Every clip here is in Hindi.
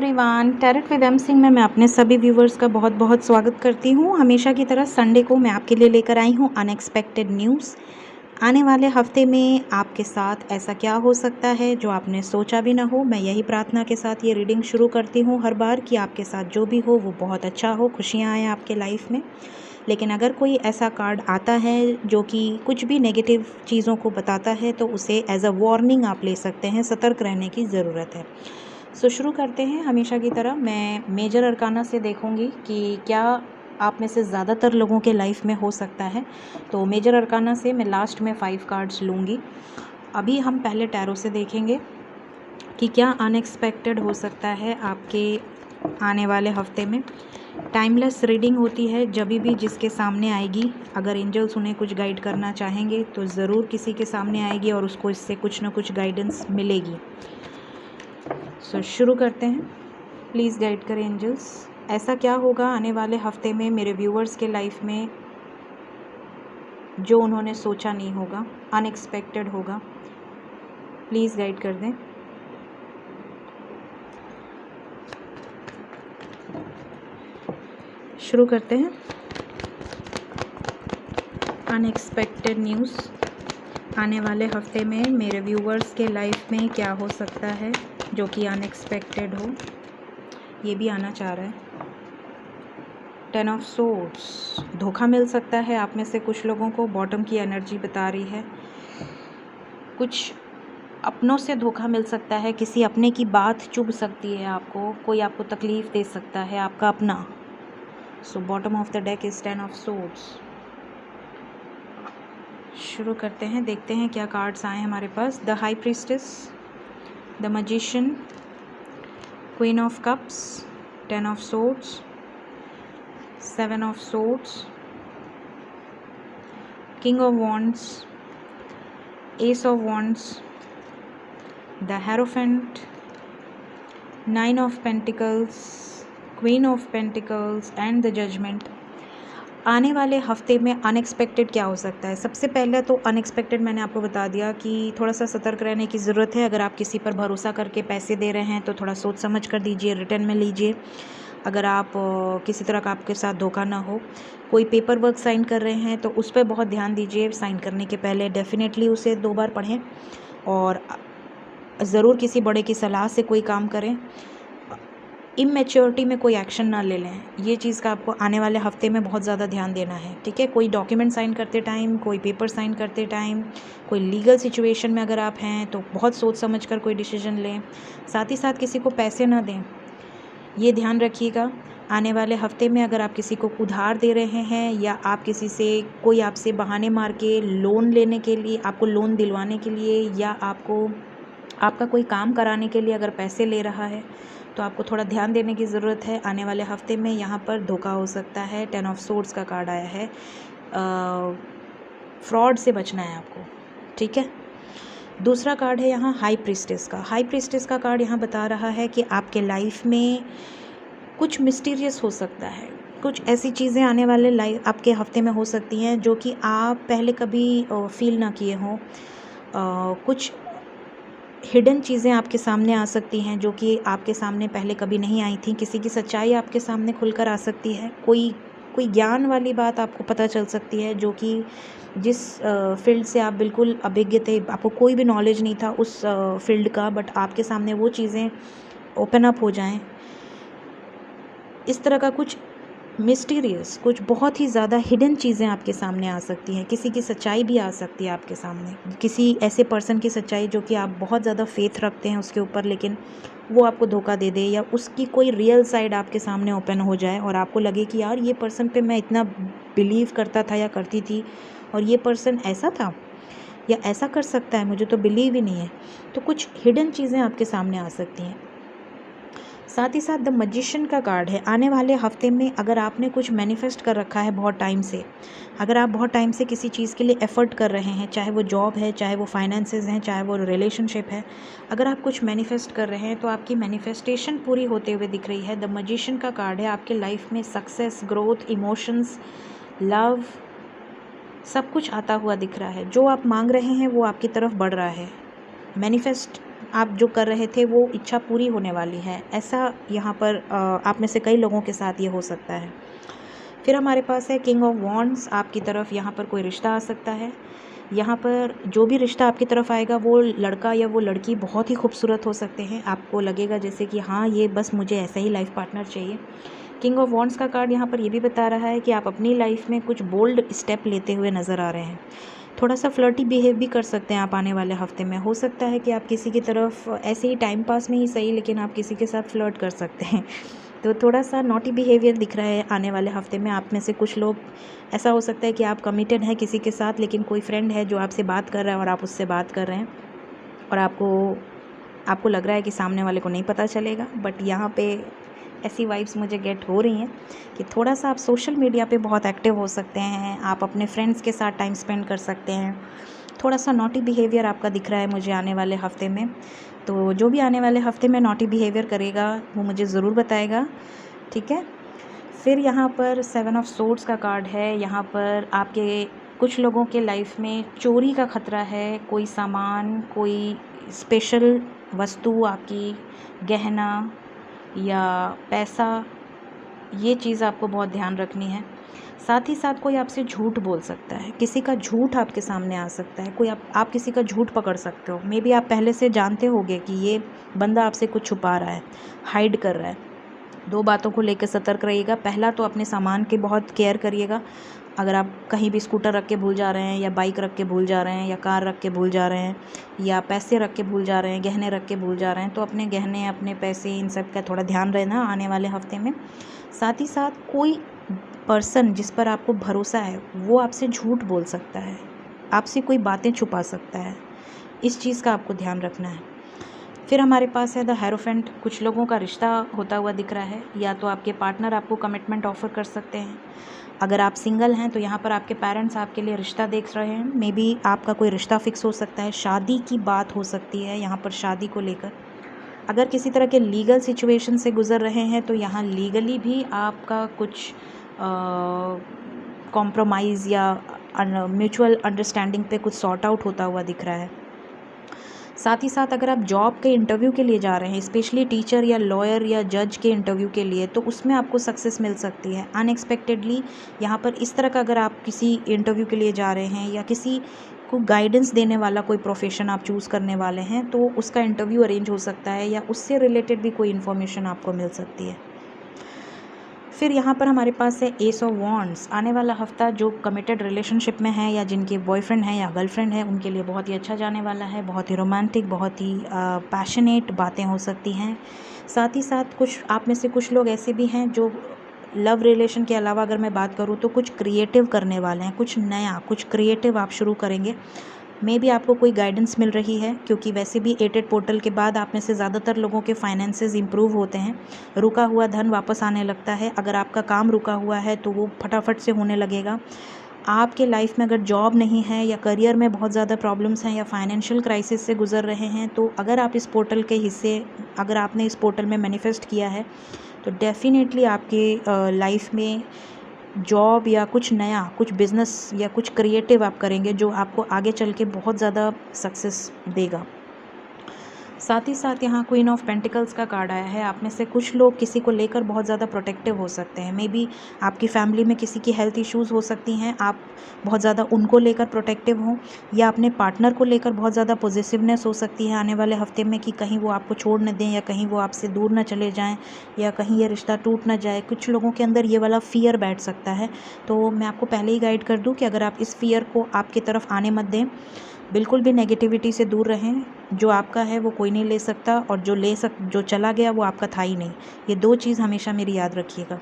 Everyone, tarot with M Singh में मैं अपने सभी व्यूवर्स का बहुत बहुत स्वागत करती हूँ। हमेशा की तरह संडे को मैं आपके लिए लेकर आई हूँ अनएक्सपेक्टेड न्यूज़। आने वाले हफ्ते में आपके साथ ऐसा क्या हो सकता है जो आपने सोचा भी ना हो। मैं यही प्रार्थना के साथ ये रीडिंग शुरू करती हूँ हर बार कि आपके साथ जो भी हो वो बहुत अच्छा हो, खुशियाँ आएँ आपके लाइफ में। लेकिन अगर कोई ऐसा कार्ड आता है जो कि कुछ भी नेगेटिव चीज़ों को बताता है तो उसे एज अ वार्निंग आप ले सकते हैं। सतर्क रहने की ज़रूरत है। सो शुरू करते हैं। हमेशा की तरह मैं मेजर अरकाना से देखूंगी कि क्या आप में से ज़्यादातर लोगों के लाइफ में हो सकता है। तो मेजर अरकाना से मैं लास्ट में 5 कार्ड्स लूँगी। अभी हम पहले टैरो से देखेंगे कि क्या अनएक्सपेक्टेड हो सकता है आपके आने वाले हफ्ते में। टाइमलेस रीडिंग होती है जब भी जिसके सामने आएगी। अगर एंजल्स उन्हें कुछ गाइड करना चाहेंगे तो ज़रूर किसी के सामने आएगी और उसको इससे कुछ ना कुछ गाइडेंस मिलेगी। सो शुरू करते हैं। प्लीज़ गाइड करें एंजल्स। ऐसा क्या होगा आने वाले हफ्ते में मेरे व्यूवर्स के लाइफ में जो उन्होंने सोचा नहीं होगा, अनएक्सपेक्टेड होगा। प्लीज़ गाइड कर दें। शुरू करते हैं। अनएक्सपेक्टेड न्यूज़ आने वाले हफ्ते में मेरे व्यूवर्स के लाइफ में क्या हो सकता है जो कि अनएक्सपेक्टेड हो। ये भी आना चाह रहा है। 10 ऑफ सोर्ड्स, धोखा मिल सकता है आप में से कुछ लोगों को। बॉटम की एनर्जी बता रही है कुछ अपनों से धोखा मिल सकता है। किसी अपने की बात चुभ सकती है आपको, कोई आपको तकलीफ़ दे सकता है, आपका अपना। So bottom of the deck is 10 of swords. शुरू करते हैं, देखते हैं क्या कार्ड्स आए हमारे पास। The high priestess, the magician, queen of cups, 10 of swords, 7 of swords, king of wands, ace of wands, the hierophant, 9 of pentacles, queen of pentacles and the judgment। आने वाले हफ्ते में अनएक्सपेक्टेड क्या हो सकता है। सबसे पहले तो अनएक्सपेक्टेड मैंने आपको बता दिया कि थोड़ा सा सतर्क रहने की ज़रूरत है। अगर आप किसी पर भरोसा करके पैसे दे रहे हैं तो थोड़ा सोच समझ कर दीजिए, रिटर्न में लीजिए। अगर आप किसी तरह का आपके साथ धोखा ना हो। कोई पेपर वर्क साइन कर रहे हैं तो उस पर बहुत ध्यान दीजिए। साइन करने के पहले डेफिनेटली उसे 2 बार पढ़ें और ज़रूर किसी बड़े की सलाह से कोई काम करें। इमेच्योरिटी में कोई एक्शन ना ले लें। ये चीज़ का आपको आने वाले हफ्ते में बहुत ज़्यादा ध्यान देना है, ठीक है। कोई डॉक्यूमेंट साइन करते टाइम, कोई पेपर साइन करते टाइम, कोई लीगल सिचुएशन में अगर आप हैं तो बहुत सोच समझ कर कोई डिसीजन लें। साथ ही साथ किसी को पैसे ना दें, ये ध्यान रखिएगा। आने वाले हफ्ते में अगर आप किसी को उधार दे रहे हैं या आप किसी से कोई आपसे बहाने मार के लोन लेने के लिए, आपको लोन दिलवाने के लिए या आपको आपका कोई काम कराने के लिए अगर पैसे ले रहा है तो आपको थोड़ा ध्यान देने की ज़रूरत है। आने वाले हफ्ते में यहाँ पर धोखा हो सकता है। 10 ऑफ सोर्ड्स का कार्ड आया है। फ्रॉड से बचना है आपको, ठीक है। दूसरा कार्ड है यहाँ हाई प्रीस्टेस का। हाई प्रीस्टेस का कार्ड यहाँ बता रहा है कि आपके लाइफ में कुछ मिस्टीरियस हो सकता है। कुछ ऐसी चीज़ें आने वाले लाइफ आपके हफ्ते में हो सकती हैं जो कि आप पहले कभी फील ना किए हों। कुछ हिडन चीज़ें आपके सामने आ सकती हैं जो कि आपके सामने पहले कभी नहीं आई थी। किसी की सच्चाई आपके सामने खुलकर आ सकती है। कोई ज्ञान वाली बात आपको पता चल सकती है जो कि जिस फील्ड से आप बिल्कुल अभिज्ञ थे, आपको कोई भी नॉलेज नहीं था उस फील्ड का, बट आपके सामने वो चीज़ें ओपन अप हो जाएं। इस तरह का कुछ मिस्टीरियस, कुछ बहुत ही ज़्यादा हिडन चीज़ें आपके सामने आ सकती हैं। किसी की सच्चाई भी आ सकती है आपके सामने, किसी ऐसे पर्सन की सच्चाई जो कि आप बहुत ज़्यादा फेथ रखते हैं उसके ऊपर, लेकिन वो आपको धोखा दे दे या उसकी कोई रियल साइड आपके सामने ओपन हो जाए और आपको लगे कि यार ये पर्सन पे मैं इतना बिलीव करता था या करती थी और ये पर्सन ऐसा था या ऐसा कर सकता है, मुझे तो बिलीव ही नहीं है। तो कुछ हिडन चीज़ें आपके सामने आ सकती हैं। साथ ही साथ द मैजिशियन का कार्ड है। आने वाले हफ्ते में अगर आपने कुछ मैनिफेस्ट कर रखा है बहुत टाइम से, अगर आप बहुत टाइम से किसी चीज़ के लिए एफ़र्ट कर रहे हैं, चाहे वो जॉब है, चाहे वो फाइनेंसेस हैं, चाहे वो रिलेशनशिप है, अगर आप कुछ मैनिफेस्ट कर रहे हैं तो आपकी मैनिफेस्टेशन पूरी होते हुए दिख रही है। द मैजिशियन का कार्ड है। आपके लाइफ में सक्सेस, ग्रोथ, इमोशंस, लव, सब कुछ आता हुआ दिख रहा है। जो आप मांग रहे हैं वो आपकी तरफ बढ़ रहा है। मैनिफेस्ट आप जो कर रहे थे वो इच्छा पूरी होने वाली है, ऐसा यहाँ पर आप में से कई लोगों के साथ ये हो सकता है। फिर हमारे पास है किंग ऑफ वॉन्ड्स। आपकी तरफ यहाँ पर कोई रिश्ता आ सकता है। यहाँ पर जो भी रिश्ता आपकी तरफ आएगा वो लड़का या वो लड़की बहुत ही खूबसूरत हो सकते हैं। आपको लगेगा जैसे कि हाँ, ये बस मुझे ऐसा ही लाइफ पार्टनर चाहिए। किंग ऑफ वॉन्ड्स का कार्ड यहाँ पर ये भी बता रहा है कि आप अपनी लाइफ में कुछ बोल्ड स्टेप लेते हुए नज़र आ रहे हैं। थोड़ा सा फ्लर्टी बिहेव भी कर सकते हैं आप आने वाले हफ्ते में। हो सकता है कि आप किसी की तरफ ऐसे ही टाइम पास में ही सही, लेकिन आप किसी के साथ फ्लर्ट कर सकते हैं। तो थोड़ा सा नॉटी बिहेवियर दिख रहा है आने वाले हफ्ते में। आप में से कुछ लोग, ऐसा हो सकता है कि आप कमिटेड हैं किसी के साथ, लेकिन कोई फ्रेंड है जो आपसे बात कर रहा है और आप उससे बात कर रहे हैं और आपको लग रहा है कि सामने वाले को नहीं पता चलेगा। बट यहाँ पे ऐसी वाइब्स मुझे गेट हो रही हैं कि थोड़ा सा आप सोशल मीडिया पे बहुत एक्टिव हो सकते हैं। आप अपने फ्रेंड्स के साथ टाइम स्पेंड कर सकते हैं। थोड़ा सा नॉटी बिहेवियर आपका दिख रहा है मुझे आने वाले हफ्ते में। तो जो भी आने वाले हफ्ते में नॉटी बिहेवियर करेगा वो मुझे ज़रूर बताएगा, ठीक है। फिर यहाँ पर 7 ऑफ सोर्ड्स का कार्ड है। यहाँ पर आपके कुछ लोगों के लाइफ में चोरी का खतरा है। कोई सामान, कोई स्पेशल वस्तु, आपकी गहना या पैसा, ये चीज़ आपको बहुत ध्यान रखनी है। साथ ही साथ कोई आपसे झूठ बोल सकता है, किसी का झूठ आपके सामने आ सकता है। कोई आप किसी का झूठ पकड़ सकते हो। मे बी आप पहले से जानते होगे कि ये बंदा आपसे कुछ छुपा रहा है, हाइड कर रहा है। 2 बातों को लेकर सतर्क रहिएगा। पहला तो अपने सामान की बहुत केयर करिएगा। अगर आप कहीं भी स्कूटर रख के भूल जा रहे हैं या बाइक रख के भूल जा रहे हैं या कार रख के भूल जा रहे हैं या पैसे रख के भूल जा रहे हैं, गहने रख के भूल जा रहे हैं, तो अपने गहने, अपने पैसे, इन सब का थोड़ा ध्यान रहना आने वाले हफ्ते में। साथ ही साथ कोई पर्सन जिस पर आपको भरोसा है वो आपसे झूठ बोल सकता है, आपसे कोई बातें छुपा सकता है। इस चीज़ का आपको ध्यान रखना है। फिर हमारे पास है द हेरोफेंट। कुछ लोगों का रिश्ता होता हुआ दिख रहा है, या तो आपके पार्टनर आपको कमिटमेंट ऑफर कर सकते हैं। अगर आप सिंगल हैं तो यहाँ पर आपके पेरेंट्स आपके लिए रिश्ता देख रहे हैं। मे बी आपका कोई रिश्ता फिक्स हो सकता है, शादी की बात हो सकती है यहाँ पर, शादी को लेकर। अगर किसी तरह के लीगल सिचुएशन से गुज़र रहे हैं तो यहाँ लीगली भी आपका कुछ कॉम्प्रोमाइज़ या म्यूचुअल अंडरस्टैंडिंग पे कुछ सॉर्ट आउट होता हुआ दिख रहा है। साथ ही साथ अगर आप जॉब के इंटरव्यू के लिए जा रहे हैं, स्पेशली टीचर या लॉयर या जज के इंटरव्यू के लिए, तो उसमें आपको सक्सेस मिल सकती है अनएक्सपेक्टेडली। यहाँ पर इस तरह का अगर आप किसी इंटरव्यू के लिए जा रहे हैं या किसी को गाइडेंस देने वाला कोई प्रोफेशन आप चूज़ करने वाले हैं, तो उसका इंटरव्यू अरेंज हो सकता है या उससे रिलेटेड भी कोई इन्फॉर्मेशन आपको मिल सकती है। फिर यहाँ पर हमारे पास है एस ऑफ वॉन्ड्स। आने वाला हफ्ता जो कमिटेड रिलेशनशिप में है या जिनके बॉयफ्रेंड है या गर्लफ्रेंड है, उनके लिए बहुत ही अच्छा जाने वाला है। बहुत ही रोमांटिक, बहुत ही पैशनेट बातें हो सकती हैं। साथ ही साथ कुछ आप में से कुछ लोग ऐसे भी हैं जो लव रिलेशन के अलावा, अगर मैं बात करूँ तो कुछ क्रिएटिव करने वाले हैं, कुछ नया, कुछ क्रिएटिव आप शुरू करेंगे। मे भी आपको कोई गाइडेंस मिल रही है, क्योंकि वैसे भी 8 पोर्टल के बाद आप में से ज़्यादातर लोगों के फाइनेंसेस इंप्रूव होते हैं। रुका हुआ धन वापस आने लगता है। अगर आपका काम रुका हुआ है तो वो फटाफट से होने लगेगा। आपके लाइफ में अगर जॉब नहीं है या करियर में बहुत ज़्यादा प्रॉब्लम्स हैं या फाइनेंशियल क्राइसिस से गुजर रहे हैं, तो अगर आप इस पोर्टल के हिस्से, अगर आपने इस पोर्टल में मैनिफेस्ट किया है, तो डेफिनेटली आपके लाइफ में जॉब या कुछ नया, कुछ बिज़नेस या कुछ क्रिएटिव आप करेंगे जो आपको आगे चल के बहुत ज़्यादा सक्सेस देगा। साथ ही साथ यहाँ क्वीन ऑफ पेंटिकल्स का कार्ड आया है। आप में से कुछ लोग किसी को लेकर बहुत ज़्यादा प्रोटेक्टिव हो सकते हैं। मे बी आपकी फैमिली में किसी की हेल्थ इश्यूज़ हो सकती हैं, आप बहुत ज़्यादा उनको लेकर प्रोटेक्टिव हों, या अपने पार्टनर को लेकर बहुत ज़्यादा पॉजिटिवनेस हो सकती है आने वाले हफ्ते में कि कहीं वो आपको छोड़ न दें या कहीं वो आपसे दूर न चले जाएँ या कहीं ये रिश्ता टूट न जाए। कुछ लोगों के अंदर ये वाला फ़ियर बैठ सकता है। तो मैं आपको पहले ही गाइड कर दूँ कि अगर आप इस फ़ियर को आपकी तरफ आने मत दें, बिल्कुल भी नेगेटिविटी से दूर रहें। जो आपका है वो कोई नहीं ले सकता, और जो चला गया वो आपका था ही नहीं। ये 2 चीज़ हमेशा मेरी याद रखिएगा।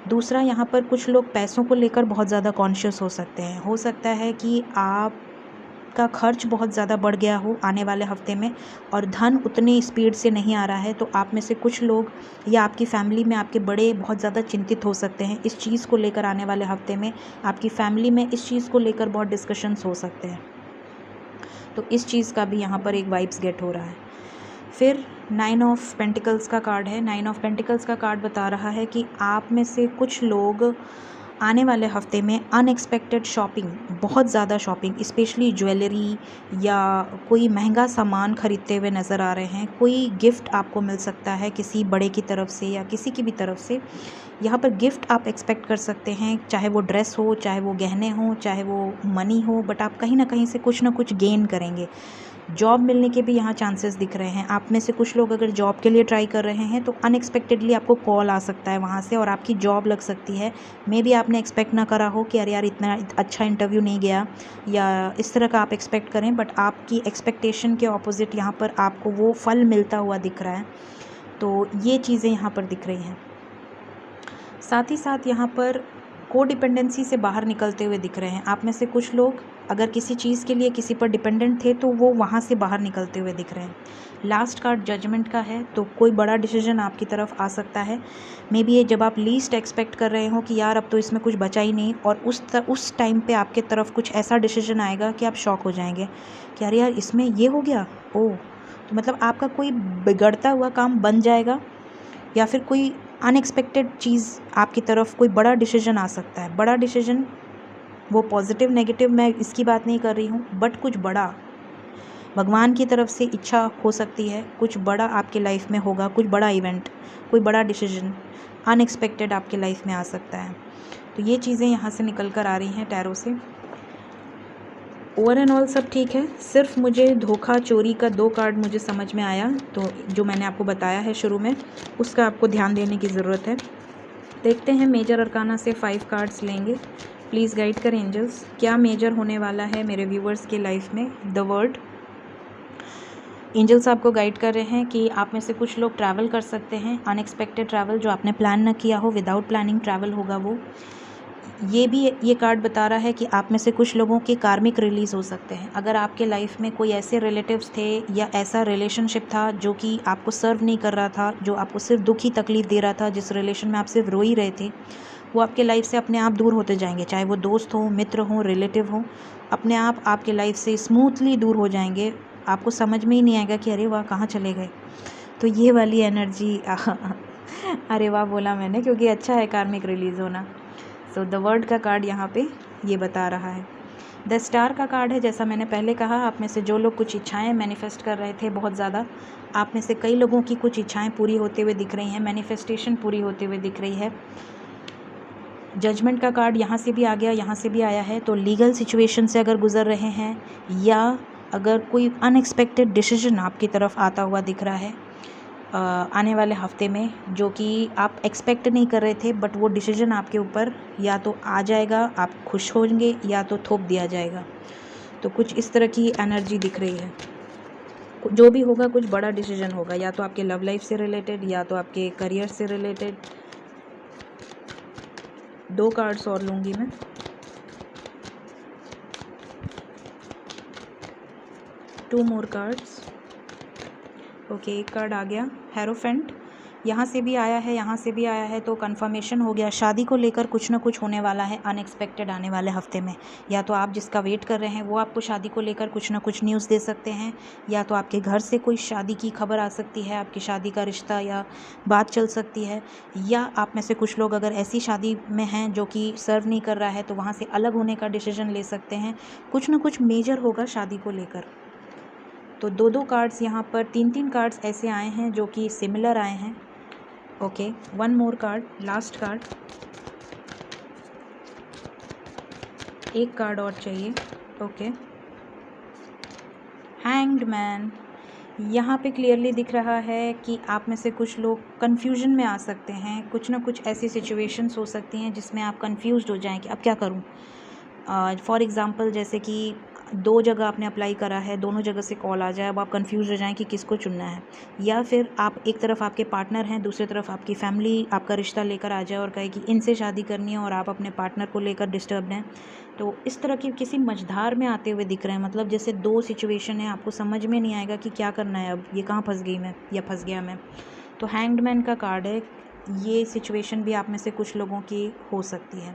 दूसरा, यहाँ पर कुछ लोग पैसों को लेकर बहुत ज़्यादा कॉन्शियस हो सकते हैं। हो सकता है कि आपका खर्च बहुत ज़्यादा बढ़ गया हो आने वाले हफ्ते में और धन उतनी स्पीड से नहीं आ रहा है, तो आप में से कुछ लोग या आपकी फैमिली में आपके बड़े बहुत ज़्यादा चिंतित हो सकते हैं इस चीज़ को लेकर। आने वाले हफ्ते में आपकी फैमिली में इस चीज़ को लेकर बहुत डिस्कशंस हो सकते हैं, तो इस चीज़ का भी यहाँ पर एक वाइब्स गेट हो रहा है। फिर 9 ऑफ पेंटिकल्स का कार्ड है। 9 ऑफ पेंटिकल्स का कार्ड बता रहा है कि आप में से कुछ लोग आने वाले हफ्ते में अनएक्सपेक्टेड शॉपिंग, बहुत ज़्यादा शॉपिंग, स्पेशली ज्वेलरी या कोई महंगा सामान खरीदते हुए नज़र आ रहे हैं। कोई गिफ्ट आपको मिल सकता है किसी बड़े की तरफ से या किसी की भी तरफ से। यहाँ पर गिफ्ट आप एक्सपेक्ट कर सकते हैं, चाहे वो ड्रेस हो, चाहे वो गहने हो, चाहे वो मनी हो, बट आप कहीं ना कहीं से कुछ ना कुछ गेन करेंगे। जॉब मिलने के भी यहाँ चांसेस दिख रहे हैं। आप में से कुछ लोग अगर जॉब के लिए ट्राई कर रहे हैं तो अनएक्सपेक्टेडली आपको कॉल आ सकता है वहाँ से और आपकी जॉब लग सकती है। मे बी आपने एक्सपेक्ट ना करा हो कि अरे यार इतना अच्छा इंटरव्यू नहीं गया या इस तरह का आप एक्सपेक्ट करें, बट आपकी एक्सपेक्टेशन के ऑपोजिट यहाँ पर आपको वो फल मिलता हुआ दिख रहा है। तो ये चीज़ें यहाँ पर दिख रही हैं। साथ ही साथ यहाँ पर कोडिपेंडेंसी से बाहर निकलते हुए दिख रहे हैं। आप में से कुछ लोग अगर किसी चीज़ के लिए किसी पर डिपेंडेंट थे तो वो वहाँ से बाहर निकलते हुए दिख रहे हैं। लास्ट कार्ड जजमेंट का है, तो कोई बड़ा डिसीजन आपकी तरफ आ सकता है। मे बी ये जब आप लीस्ट एक्सपेक्ट कर रहे हो कि यार अब तो इसमें कुछ बचा ही नहीं, और उस टाइम पे आपके तरफ कुछ ऐसा डिसीजन आएगा कि आप शॉक हो जाएंगे कि अरे यार इसमें ये हो गया। ओह, तो मतलब आपका कोई बिगड़ता हुआ काम बन जाएगा या फिर कोई अनएक्सपेक्टेड चीज़ आपकी तरफ, कोई बड़ा डिसीजन आ सकता है। बड़ा डिसीजन वो पॉजिटिव नेगेटिव मैं इसकी बात नहीं कर रही हूँ, बट कुछ बड़ा भगवान की तरफ से इच्छा हो सकती है, कुछ बड़ा आपके लाइफ में होगा, कुछ बड़ा इवेंट, कोई बड़ा डिसीजन अनएक्सपेक्टेड आपके लाइफ में आ सकता है। तो ये चीज़ें यहाँ से निकल कर आ रही हैं टैरो से। ओवर एंड ऑल सब ठीक है, सिर्फ मुझे धोखा चोरी का 2 कार्ड मुझे समझ में आया, तो जो मैंने आपको बताया है शुरू में उसका आपको ध्यान देने की ज़रूरत है। देखते हैं मेजर अरकाना से 5 कार्ड्स लेंगे। प्लीज़ गाइड करें एंजल्स, क्या मेजर होने वाला है मेरे व्यूवर्स के लाइफ में। द वर्ड एंजल्स आपको गाइड कर रहे हैं कि आप में से कुछ लोग ट्रैवल कर सकते हैं, अनएक्सपेक्टेड ट्रैवल, जो आपने प्लान न किया हो, विदाउट प्लानिंग ट्रैवल होगा वो। ये कार्ड बता रहा है कि आप में से कुछ लोगों के कार्मिक रिलीज़ हो सकते हैं। अगर आपके लाइफ में कोई ऐसे रिलेटिव्स थे या ऐसा रिलेशनशिप था जो कि आपको सर्व नहीं कर रहा था, जो आपको सिर्फ दुखी तकलीफ़ दे रहा था, जिस रिलेशन में आप सिर्फ रो ही रहे थे, वो आपके लाइफ से अपने आप दूर होते जाएंगे। चाहे वो दोस्त हो, मित्र हो, रिलेटिव हो, अपने आप आपके लाइफ से स्मूथली दूर हो जाएंगे। आपको समझ में ही नहीं आएगा कि अरे वाह कहाँ चले गए। तो ये वाली एनर्जी अरे वाह बोला मैंने क्योंकि अच्छा है कार्मिक रिलीज़ होना। सो द वर्ड का कार्ड यहाँ पे ये बता रहा है। द स्टार का कार्ड है। जैसा मैंने पहले कहा, आप में से जो लोग कुछ इच्छाएं मैनिफेस्ट कर रहे थे बहुत ज़्यादा, आप में से कई लोगों की कुछ इच्छाएं पूरी होते हुए दिख रही हैं, मैनिफेस्टेशन पूरी होते हुए दिख रही है। जजमेंट का कार्ड यहाँ से भी आ गया, यहाँ से भी आया है। तो लीगल सिचुएशन से अगर गुज़र रहे हैं या अगर कोई अनएक्सपेक्टेड डिसीजन आपकी तरफ आता हुआ दिख रहा है आने वाले हफ्ते में, जो कि आप एक्सपेक्ट नहीं कर रहे थे, बट वो डिसीजन आपके ऊपर या तो आ जाएगा, आप खुश होंगे, या तो थोप दिया जाएगा। तो कुछ इस तरह की एनर्जी दिख रही है। जो भी होगा कुछ बड़ा डिसीजन होगा, या तो आपके लव लाइफ से रिलेटेड या तो आपके करियर से रिलेटेड। 2 कार्ड्स और लूँगी मैं। Two more cards. ओके, एक कार्ड आ गया, हेरोफेंट। यहाँ से भी आया है, यहाँ से भी आया है, तो कंफर्मेशन हो गया। शादी को लेकर कुछ ना कुछ होने वाला है अनएक्सपेक्टेड आने वाले हफ्ते में। या तो आप जिसका वेट कर रहे हैं वो आपको शादी को लेकर कुछ ना कुछ न्यूज़ दे सकते हैं, या तो आपके घर से कोई शादी की खबर आ सकती है, आपकी शादी का रिश्ता या बात चल सकती है। या आप में से कुछ लोग अगर ऐसी शादी में हैं जो कि सर्व नहीं कर रहा है तो वहाँ से अलग होने का डिसीजन ले सकते हैं। कुछ ना कुछ मेजर होगा शादी को लेकर। तो 2 कार्ड्स यहाँ पर, 3 कार्ड्स ऐसे आए हैं जो कि सिमिलर आए हैं। ओके, 1 मोर कार्ड, लास्ट कार्ड, एक कार्ड और चाहिए। Okay, hanged man. यहाँ पे क्लियरली दिख रहा है कि आप में से कुछ लोग कन्फ्यूजन में आ सकते हैं। कुछ ना कुछ ऐसी सिचुएशंस हो सकती हैं जिसमें आप कन्फ्यूज्ड हो जाएं कि अब क्या करूँ। फॉर एग्ज़ाम्पल जैसे कि 2 जगह आपने अप्लाई करा है, दोनों जगह से कॉल आ जाए, अब आप कंफ्यूज हो जाएं कि किसको चुनना है। या फिर आप एक तरफ आपके पार्टनर हैं, दूसरी तरफ आपकी फैमिली आपका रिश्ता लेकर आ जाए और कहे कि इनसे शादी करनी है, और आप अपने पार्टनर को लेकर डिस्टर्ब हैं। तो इस तरह की किसी मझधार में आते हुए दिख रहे हैं। मतलब जैसे 2 सिचुएशन है, आपको समझ में नहीं आएगा कि क्या करना है, अब ये कहाँ फंस गई मैं या फंस गया मैं। तो हैंग्ड मैन का कार्ड है। ये सिचुएशन भी आप में से कुछ लोगों की हो सकती है।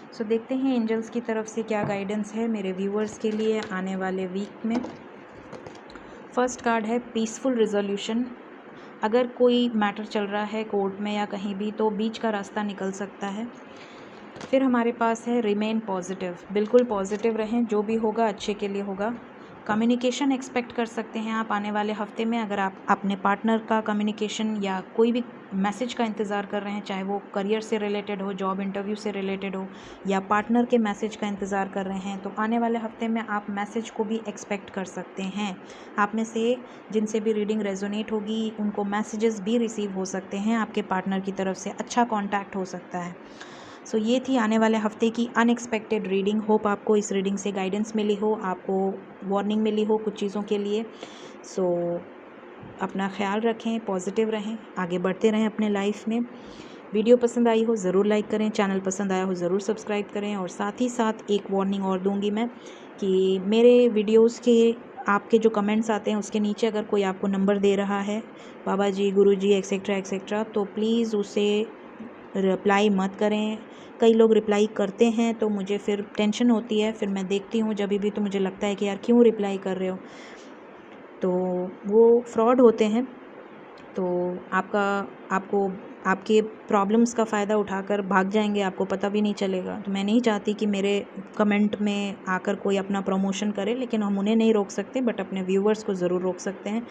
सो देखते हैं एंजल्स की तरफ से क्या गाइडेंस है मेरे व्यूअर्स के लिए आने वाले वीक में। फर्स्ट कार्ड है पीसफुल रिजोल्यूशन। अगर कोई मैटर चल रहा है कोर्ट में या कहीं भी, तो बीच का रास्ता निकल सकता है। फिर हमारे पास है रिमेन पॉजिटिव। बिल्कुल पॉजिटिव रहें, जो भी होगा अच्छे के लिए होगा। कम्युनिकेशन एक्सपेक्ट कर सकते हैं आप आने वाले हफ्ते में। अगर आप अपने पार्टनर का कम्युनिकेशन या कोई भी मैसेज का इंतज़ार कर रहे हैं, चाहे वो करियर से रिलेटेड हो, जॉब इंटरव्यू से रिलेटेड हो, या पार्टनर के मैसेज का इंतज़ार कर रहे हैं, तो आने वाले हफ्ते में आप मैसेज को भी एक्सपेक्ट कर सकते हैं। आप में से जिनसे भी रीडिंग रेजोनेट होगी उनको मैसेजेस भी रिसीव हो सकते हैं आपके पार्टनर की तरफ से। अच्छा कॉन्टैक्ट हो सकता है। सो ये थी आने वाले हफ्ते की अनएक्सपेक्टेड रीडिंग। होप आपको इस रीडिंग से गाइडेंस मिली हो, आपको वार्निंग मिली हो कुछ चीज़ों के लिए। सो अपना ख्याल रखें, पॉजिटिव रहें, आगे बढ़ते रहें अपने लाइफ में। वीडियो पसंद आई हो ज़रूर लाइक करें, चैनल पसंद आया हो ज़रूर सब्सक्राइब करें। और साथ ही साथ एक वार्निंग और दूंगी मैं कि मेरे वीडियोस के आपके जो कमेंट्स आते हैं उसके नीचे अगर कोई आपको नंबर दे रहा है, बाबा जी, गुरु जी, एक्सेट्रा एक्सेट्रा, तो प्लीज़ उसे रिप्लाई मत करें। कई लोग रिप्लाई करते हैं तो मुझे फिर टेंशन होती है, फिर मैं देखती हूँ जब भी तो मुझे लगता है कि यार क्यों रिप्लाई कर रहे हो, तो वो फ्रॉड होते हैं। तो आपको आपके प्रॉब्लम्स का फ़ायदा उठाकर भाग जाएंगे, आपको पता भी नहीं चलेगा। तो मैं नहीं चाहती कि मेरे कमेंट में आकर कोई अपना प्रमोशन करे, लेकिन हम उन्हें नहीं रोक सकते, बट अपने व्यूवर्स को ज़रूर रोक सकते हैं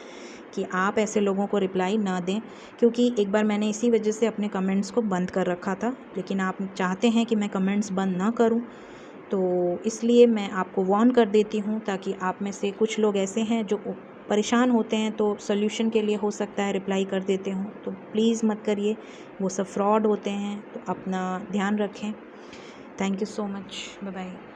कि आप ऐसे लोगों को रिप्लाई ना दें। क्योंकि एक बार मैंने इसी वजह से अपने कमेंट्स को बंद कर रखा था, लेकिन आप चाहते हैं कि मैं कमेंट्स बंद ना करूं, तो इसलिए मैं आपको वार्न कर देती हूं, ताकि आप में से कुछ लोग ऐसे हैं जो परेशान होते हैं तो सोल्यूशन के लिए हो सकता है रिप्लाई कर देते हों। तो प्लीज़ मत करिए, वो सब फ्रॉड होते हैं। तो अपना ध्यान रखें। Thank you so much, bye bye.